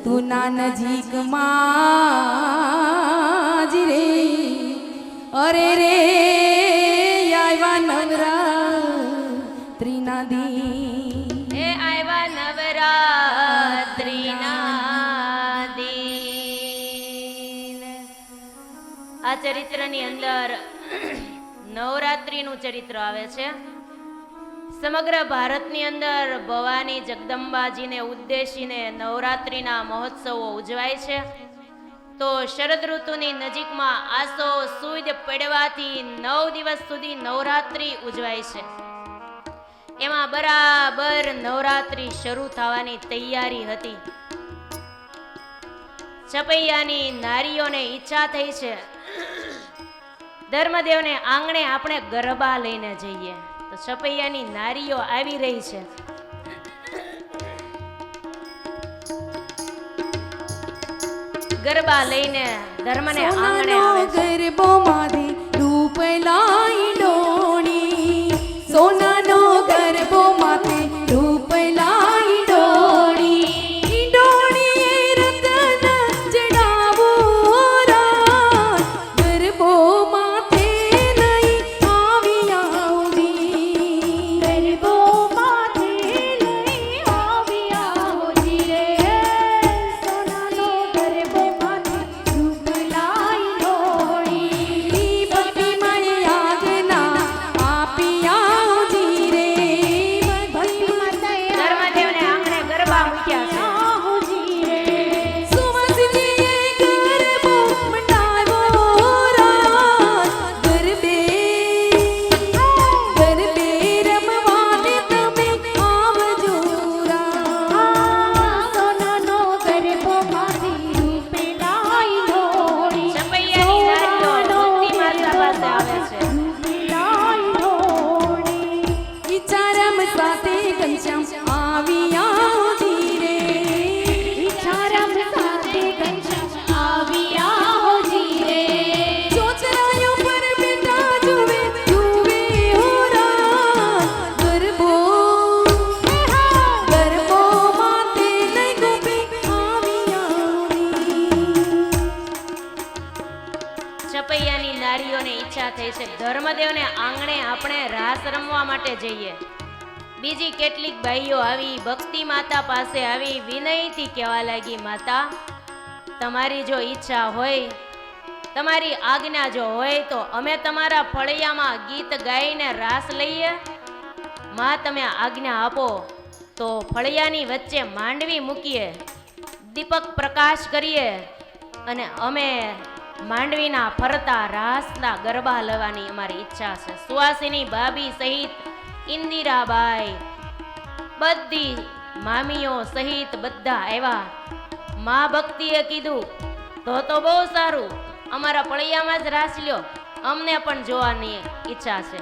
ઋતુના નજીકમાં જ રે અરે રે આવ્યા નવરાત્રિના દી એ આવ્યા નવરાત્રિના દિન। આ ચરિત્રની અંદર નવરાત્રિનું ચરિત્ર આવે છે। સમગ્ર ભારતની અંદર ભવાની જગદંબાજીને ઉદ્દેશીને નવરાત્રિના મહોત્સવો ઉજવાય છે। તો શરદ ઋતુની નજીકમાં આસો સુદ પડવાથી 9 દિવસ સુધી નવરાત્રિ ઉજવાય છે। એમાં બરાબર નવરાત્રિ શરૂ થવાની તૈયારી હતી। છપૈયાની નારીઓને ઈચ્છા થઈ છે ધર્મદેવને આંગણે આપણે ગરબા લઈને જઈએ। તો છપૈયાની નારીઓ આવી રહી છે। ગરબા લઈને ધર્મને આંગણે આવે છે। ગરબો માધે રૂપ લાઈ ડોણી સોનાનો ગરબો માથે રૂપ લાઈ ડોણી ડોણી રતન જડાવો રા ગરબો માથે લઈ આવી આવજી ગરબો માથે લઈ આવી આવજી રે સોનાનો ગરબો માથે રૂપ લાઈ ડોણી ભક્તિ મને આજના આપી આવજી રે ભક્તિ મને ધર્મદેવને આંગણે ગરબા મૂક્યા છે। સુમસજીએ ગરબો મંડાવ્યો રાત ગરબે ગરબે રમવાને તમે આવજો રા સોનાનો ગરબો માથી રૂપે લાઈ ડોળી છપૈયાની નારીઓ મુક્તિ માતા પાસે આવે છે। ઈચ્છારામ સાથે ઘનશ્યામ આવી આવજી રે ઈચ્છારામ સાથે ઘનશ્યામ આવી આવજી રે ચોચરાયો પર બેટા જુએ જુએ હો રાત ગરબો ગરબો માથે લઈ ગોપી આવી છપૈયાની નારીઓને ઈચ્છા થઈ છે ધર્મદેવને આંગણે આપણે રાસ રમવા માટે જઈએ। બીજી કેટલીક બાઈઓ આવી ભક્તિ માતા પાસે આવી વિનયથી કહેવા લાગી, માતા તમારી જો ઈચ્છા હોય, તમારી આજ્ઞા જો હોય તો અમે તમારા ફળિયામાં ગીત ગાઈને રાસ લઈએ। માં તમે આજ્ઞા આપો તો ફળિયાની વચ્ચે માંડવી મૂકીએ, દીપક પ્રકાશ કરીએ અને અમે માંડવીના ફરતા રાસના ગરબા લેવાની અમારી ઈચ્છા છે। સુવાસિની ભાભી સહિત ઇન્દિરાબાઈ બધી મામીઓ સહિત બધા આવ્યા। મા ભક્તિએ કીધું તો બહુ સારું, અમારા ફળિયામાં જ રાસ લ્યો, અમને પણ જોવાની ઈચ્છા છે।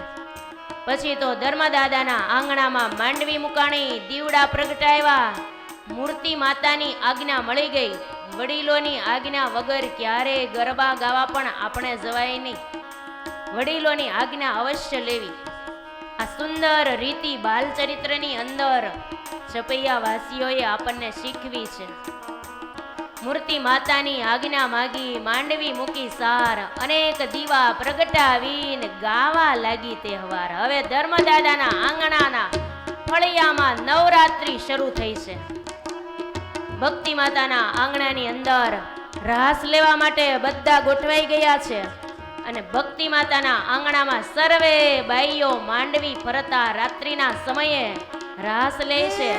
પછી તો ધર્મદાદાના આંગણામાં માંડવી મુકાણી, દીવડા પ્રગટાવ્યા, મૂર્તિ માતાની આજ્ઞા મળી ગઈ। વડીલોની આજ્ઞા વગર ક્યારે ગરબા ગાવા પણ આપણે જવાય નહીં, વડીલોની આજ્ઞા અવશ્ય લેવી। આ સુંદર રીતિ બાલચરિત્રની અંદર છપૈયા વાસીઓએ આપણને શીખવી છે। મૂર્તિ માતાની આજ્ઞા માગી, માંડવી મૂકી સાર, અનેક દીવા પ્રગટાવીને ગાવા લાગી તહેવાર। હવે ધર્મદાદાના આંગણાના ફળિયામાં નવરાત્રિ શરૂ થઈ છે। ભક્તિ માતાના આંગણાની અંદર રાસ લેવા માટે બધા ગોઠવાઈ ગયા છે અને ભક્તિ માતાના આંગણામાં સર્વે બાઈઓ માંડવી ફરતા રાત્રિના સમયે રાસ લે છે।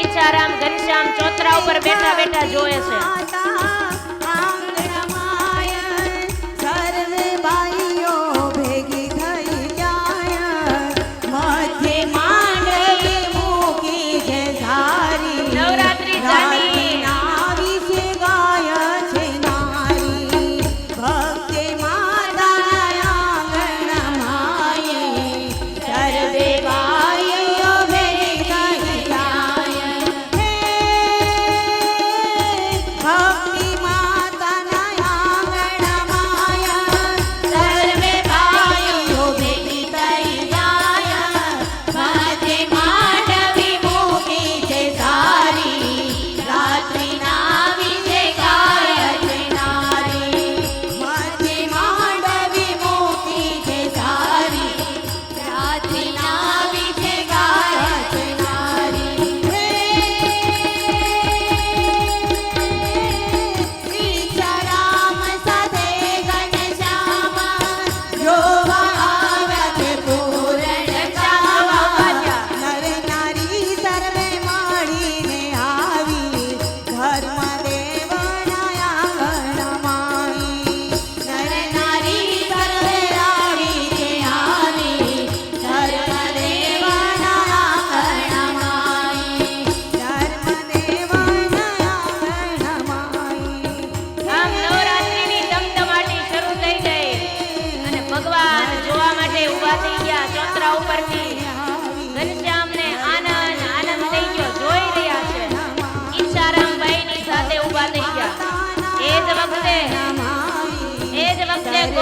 ઈચ્છારામ ઘનશ્યામ ચોતરા ઉપર બેઠા બેઠા જોવે છે। નવરાત્રિ જામી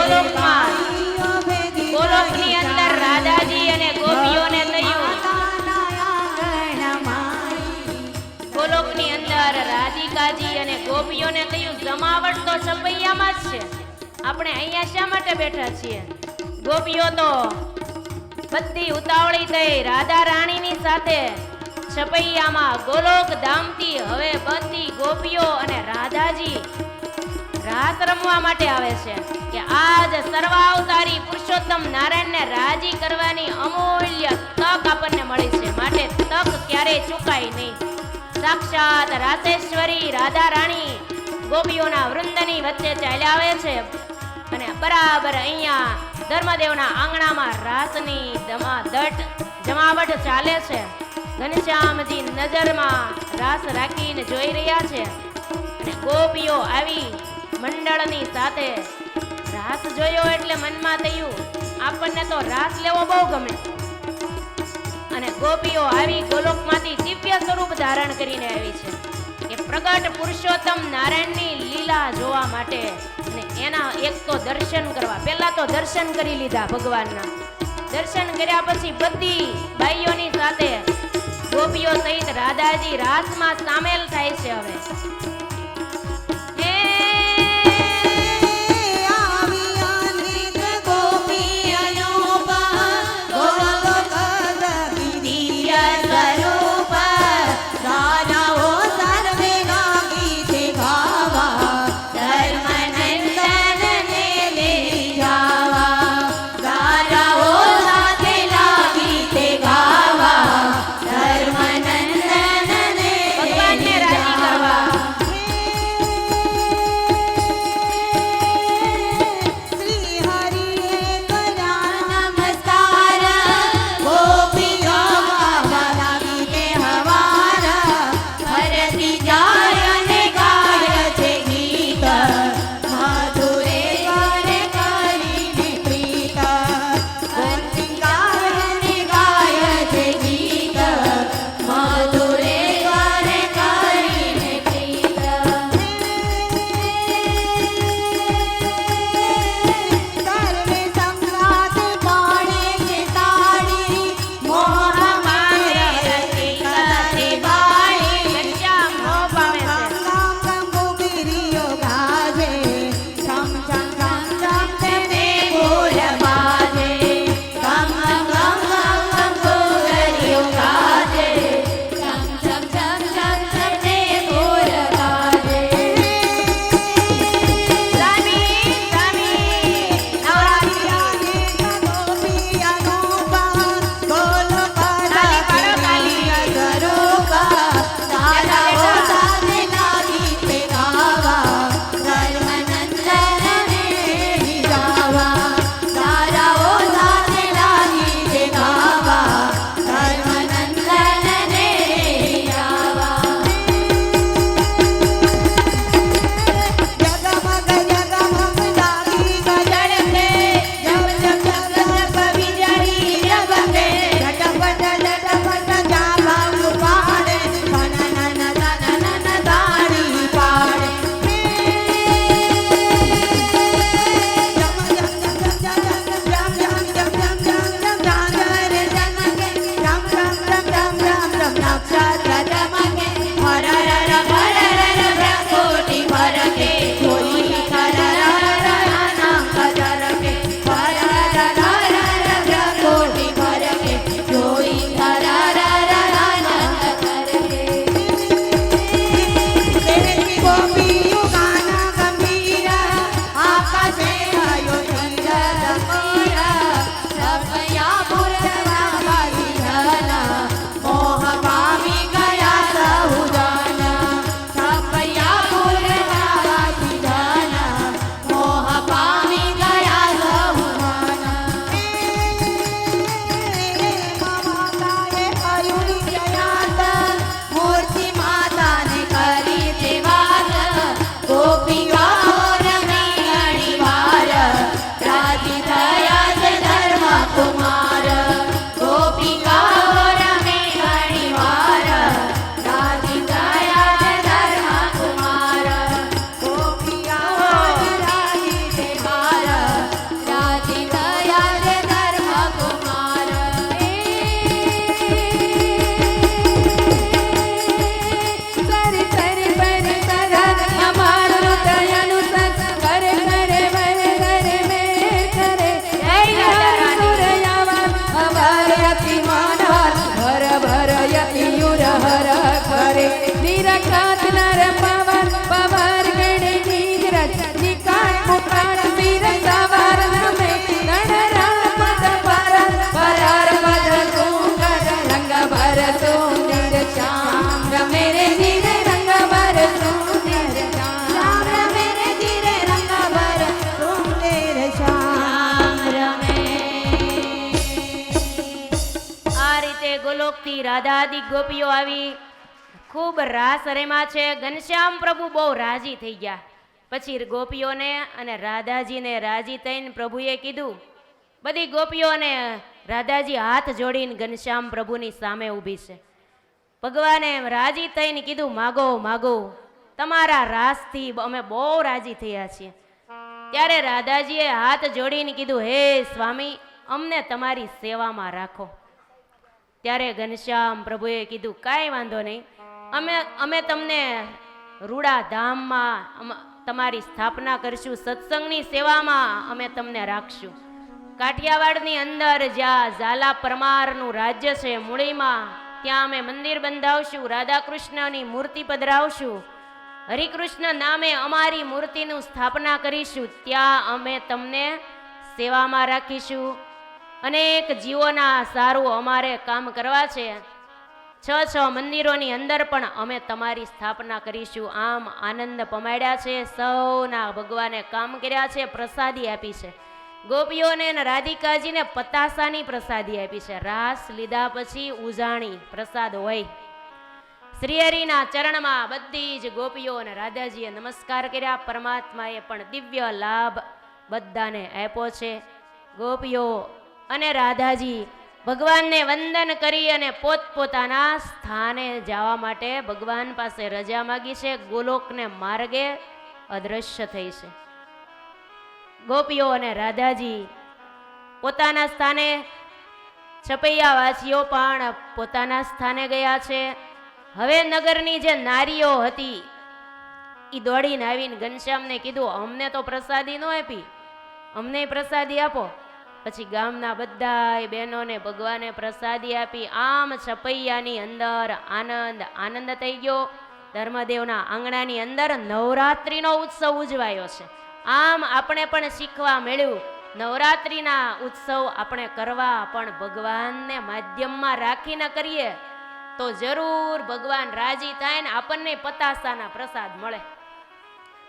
ગોલોકમાં ગોલોકની અંદર રાધાજી અને ગોપીઓને થયું ગોલોકની અંદર રાધિકાજી અને ગોપીઓને થયું જમાવટ તો છપૈયામાં જ છે. આપણે અહીંયા શા માટે બેઠા છીએ? ગોપીઓ તો બધી ઉતાવળી થઈ રાધા રાણીની સાથે છપૈયામાં ગોલોક ધામથી હવે બધી ગોપીઓ અને રાધાજી રાસ રમવા માટે આવે છે કે આજ સર્વાવતારી પુરુષોત્તમ નારાયણને રાજી કરવાની અમૂલ્ય તક આપણને મળી છે. માટે તક ક્યારેય ચૂકાય નહીં. સાક્ષાત રાસેશ્વરી રાધા રાણી ગોપીઓના વૃંદની વચ્ચે ચાલ્યા આવે છે અને બરાબર અહીંયા ધર્મદેવના આંગણામાં રાસની જમાવટ ચાલે છે. ઘનશ્યામજી નજરમાં રાસ રાખીને જોઈ રહ્યા છે અને ગોપીઓ આવી મંડળની સાથે રાસ જોયો એટલે મનમાં થયું આપણને તો રાસ લેવો બહુ ગમે. અને ગોપીઓ આવી ગોલોકમાંથી દિવ્ય સ્વરૂપ ધારણ કરીને આવી છે કે પ્રગટ પુરુષોત્તમ નારાયણની લીલા જોવા માટે અને એના એક તો દર્શન કરવા. પહેલા તો દર્શન કરી લીધા ભગવાનના. દર્શન કર્યા પછી બધી બાઈઓની સાથે ગોપીઓ સહિત રાધાજી રાસમાં સામેલ થાય છે. હવે ત્રિલોકથી રાધાદી ગોપીઓ આવી ખૂબ રાસ રમ્યા છે. ઘનશ્યામ પ્રભુ બહુ રાજી થઈ ગયા. પછી ગોપીઓને અને રાધાજીને રાજી થઈને પ્રભુએ કીધું, બધી ગોપીઓને રાધાજી હાથ જોડીને ઘનશ્યામ પ્રભુની સામે ઊભી છે. ભગવાને રાજી થઈને કીધું, માગો માગો, તમારા રાસથી અમે બહુ રાજી થયા છીએ. ત્યારે રાધાજીએ હાથ જોડીને કીધું, હે સ્વામી, અમને તમારી સેવામાં રાખો. ત્યારે ઘનશ્યામ પ્રભુએ કીધું, કાંઈ વાંધો નહીં, અમે તમને રૂડા ધામમાં તમારી સ્થાપના કરશું, સત્સંગની સેવામાં અમે તમને રાખશું. કાઠિયાવાડની અંદર જ્યાં ઝાલા પરમારનું રાજ્ય છે મૂળીમાં, ત્યાં અમે મંદિર બંધાવશું, રાધા કૃષ્ણની મૂર્તિ પધરાવશું, હરિકૃષ્ણ નામે અમારી મૂર્તિનું સ્થાપના કરીશું. ત્યાં અમે તમને સેવામાં રાખીશું. અનેક જીવોના સારું અમારે કામ કરવા છે. 6 મંદિરોની અંદર પણ અમે તમારી સ્થાપના કરીશું. આમ આનંદ પમાડ્યા છે. સૌના ભગવાને કામ કર્યા છે, પ્રસાદી આપી છે. ગોપીઓને અને રાધિકાજીને પતાસાની પ્રસાદી આપી છે. રાસ લીધા પછી ઉજાણી પ્રસાદ હોય. શ્રીહરિના ચરણમાં બધી જ ગોપીઓ અને રાધાજીએ નમસ્કાર કર્યા. પરમાત્માએ પણ દિવ્ય લાભ બધાને આપ્યો છે. ગોપીઓ અને રાધાજી ભગવાનને વંદન કરી અને પોતપોતાના સ્થાને જવા માટે ભગવાન પાસે રજા માગી છે. ગોલોકને માર્ગે અદ્રશ્ય થઈ છે. ગોપીઓ અને રાધાજી પોતાના સ્થાને, છપૈયા વાસીઓ પણ પોતાના સ્થાને ગયા છે. હવે નગરની જે નારીઓ હતી એ દોડીને આવીને ઘનશ્યામને કીધું, અમને તો પ્રસાદી ન આપી, અમને પ્રસાદી આપો. પછી ગામના બધા બહેનોને ભગવાને પ્રસાદી આપી. આમ છપૈયાની અંદર આનંદ આનંદ થઈ ગયો. ધર્મદેવના આંગણાની અંદર નવરાત્રિનો ઉત્સવ ઉજવાયો છે. આમ આપણે પણ શીખવા મળ્યું, નવરાત્રિના ઉત્સવ આપણે કરવા પણ ભગવાનને માધ્યમમાં રાખીને કરીએ તો જરૂર ભગવાન રાજી થાય ને આપણને પતાસાના પ્રસાદ મળે.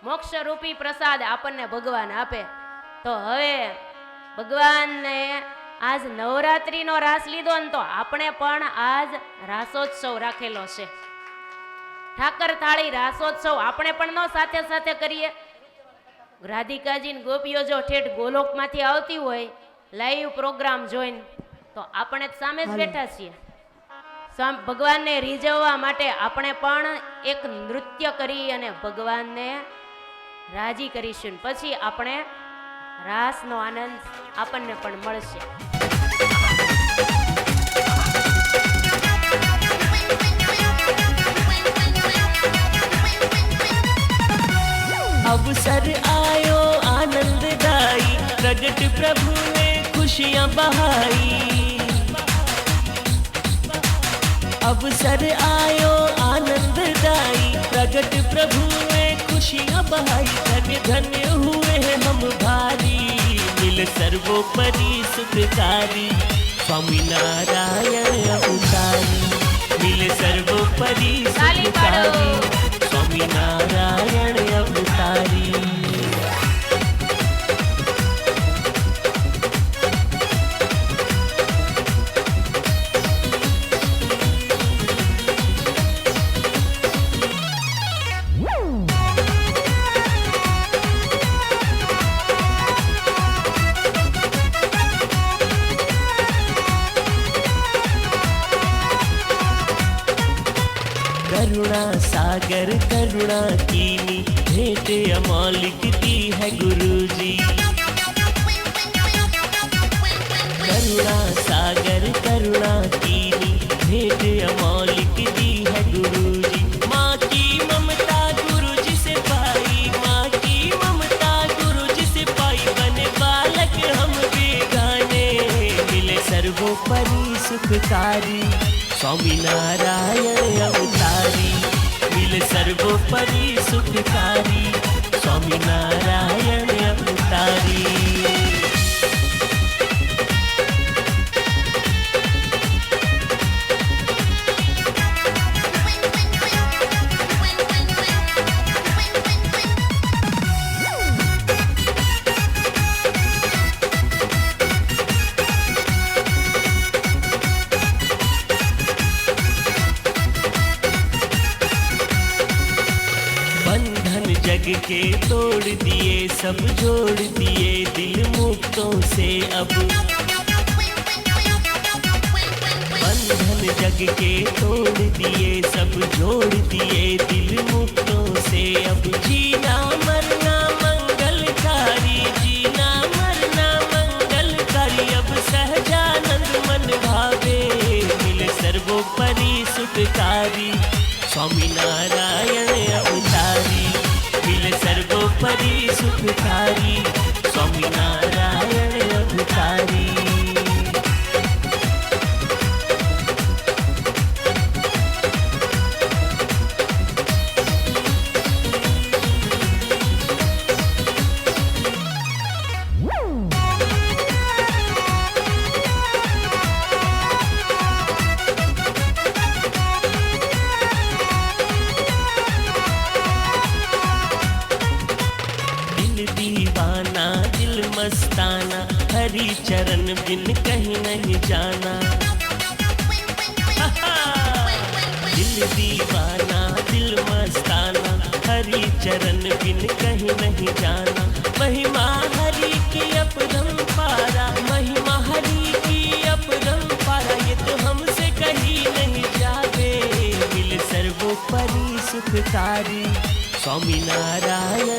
મોક્ષરૂપી પ્રસાદ આપણને ભગવાન આપે. તો હવે ભગવાનને આજ નવરાત્રિનો રાસ લીધો ને, તો આપણે પણ આજ રાસોત્સવ રાખેલો છે. ઠાકર થાળી રાસોત્સવ આપણે પણ નો સાથે સાથે કરીએ. રાધિકાજી ને ગોપીઓ જો ઠેઠ ગોલોકમાંથી આવતી હોય લાઈવ પ્રોગ્રામ જોઈને, તો આપણે સામે જ બેઠા છીએ. ભગવાનને રીઝવવા માટે આપણે પણ એક નૃત્ય કરી અને ભગવાનને રાજી કરીશું. પછી આપણે રાસનો આનંદ આપણને પણ મળશે. अवसर आयो आनंददाई, प्रगट प्रभु ने खुशियां बहाई. अवसर आयो आनंददाई, प्रगट प्रभु ने खुशियां बहाई. धन्य धन्य हुए हम भारी, मिल सर्वोपरि सुखकारी. स्वामी नारायण अवतारी, मिल सर्वोपरि सुखकारी. स्वामी नारायण अवतारी. करुणा सागर करुणा कीनी, भेंट अमौलिक दी है गुरुजी. करुणा सागर करुणा कीनी, भेंट अमौलिक दी है गुरुजी. माँ की ममता गुरुजी से पाई, माँ की ममता गुरुजी से पाई. बने बालक हम बेगाने, मिले सर्वोपरि सुखकारी. स्वामी नारायण अवतारी, मिल सर्वोपरि सुखकारी. स्वामी नारायण अवतारी. जग के तोड़ दिए, सब जोड़ दिए दिल मुक्तों से अब। बंधन जग के तोड़ दिए, सब जोड़ दिए दिल मुक्तों से अब। जीना मरना मंगलकारी, जीना मरना मंगलकारी, अब सहजानंद मन भावे, मिले सर्वोपरि सुखकारी, स्वामी नारायण अवतारी, मिले सर्वोपरि सुखकारी, स्वामी नारायण अवतारी। दीवाना दिल मस्ताना, हरि चरण बिन कहीं नहीं जाना। दिल दीवाना दिल मस्ताना, हरि चरण बिन कहीं नहीं जाना। महिमा हरि की अपरंपारा, महिमा हरि की अपरंपारा, ये तो हमसे कहीं नहीं जावे, मिल सर्वोपरि सुखकारी, स्वामी नारायण